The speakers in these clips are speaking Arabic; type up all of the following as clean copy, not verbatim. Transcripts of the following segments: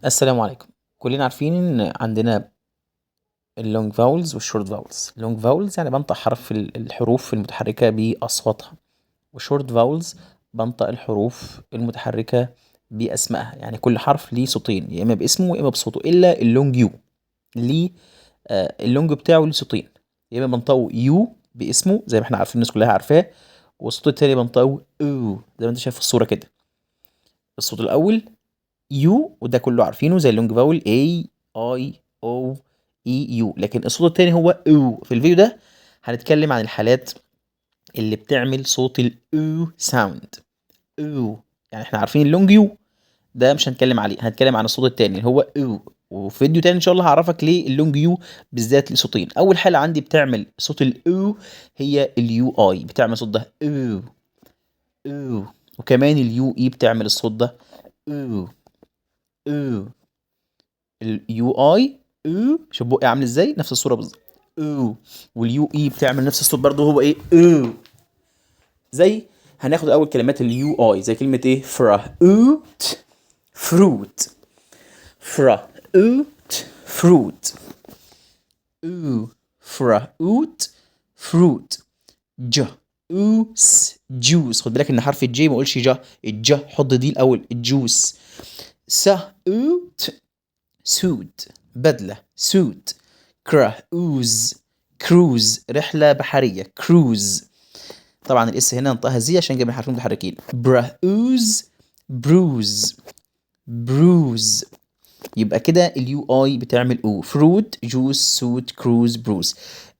السلام عليكم. كلنا عارفين ان عندنا اللونج فاولز والشورت فاولز. اللونج فاولز يعني بنطق حرف الحروف المتحركة بأصواتها، والشورت فاولز بنطق الحروف المتحركة بأسمائها. يعني كل حرف ليه صوتين، يا إما باسمه يا إما بصوته، إلا اللونج يو ليه اللونج بتاعه ليه صوتين، يا إما بنطقه يو باسمه زي ما احنا عارفين، الناس كلها عارفاه، والصوت التاني بنطقه او زي ما انت شايف في الصورة كده. الصوت الأول يو، وده كله عارفينه زي اللونج فاول اي اي او اي يو، لكن الصوت التاني هو او. في الفيديو ده هنتكلم عن الحالات اللي بتعمل صوت الاو ساوند. او يعني احنا عارفين اللونج يو ده مش هنتكلم عليه، هنتكلم عن الصوت التاني اللي هو او. وفي فيديو تاني ان شاء الله هعرفك ليه اللونج يو بالذات ليه صوتين. اول حاله عندي بتعمل صوت الاو هي اليو اي، بتعمل صوت ده او او، وكمان اليو اي بتعمل الصوت ده او او. اليو اي او، شوف بقي عامل ازاي، نفس الصوره بالظبط او. واليو اي بتعمل نفس الصوت برضه، هو ايه او. زي هناخد اول كلمات اليو اي زي كلمه ايه فراوت، فروت، فراوت فروت، او فراوت فروت. ج اوس جوس، خد بالك ان حرف الجي ما اقولش جا، الج حط دي الاول الجوس. ساوت سوت، بدلة سوت. كراوز كروز، رحلة بحرية كروز. طبعا الاس هنا ننطقها زي عشان جاي من الحرفين متحركين. براوز بروز بروز. يبقى كده اليو اي بتعمل او، فروت جوس سوت كروز بروز.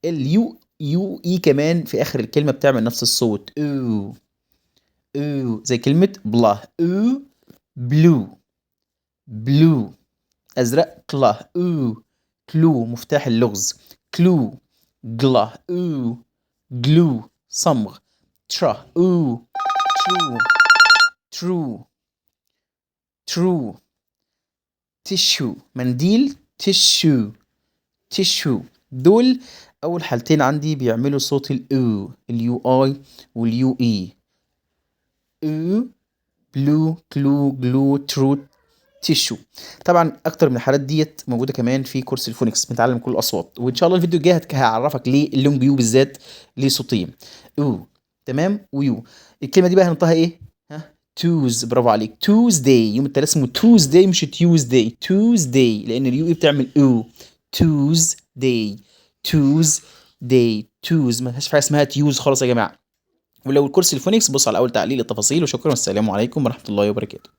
اليو اي كمان في اخر الكلمة بتعمل نفس الصوت او او، زي كلمة بلا او بلو بلو، ازرق كلا او كلو، مفتاح اللغز كلو. جلا او جلو، صمغ. ترا او ترو ترو ترو. تشو، منديل تشو تشو. دول اول حالتين عندي بيعملوا صوت الاو، اليو اي واليو اي. او بلو كلو جلو ترو تيشو. طبعا اكتر من الحالات ديت موجوده كمان في كورس الفونكس بنتعلم كل الاصوات، وان شاء الله الفيديو الجاي هعرفك ليه اللونج يو بالذات ليه صوتين او. تمام. ويو الكلمه دي بقى هنطقها ايه؟ ها توز، برافو عليك. توزداي، يوم التلات اسمه توزداي مش تيوزداي، توزداي لان اليو اي بتعمل او. توزداي توزداي توز، ما فيهاش حاجه اسمها تيوز خالص يا جماعه. ولو الكورس الفونكس بص على اول تعليق التفاصيل، وشكرا والسلام عليكم ورحمه الله وبركاته.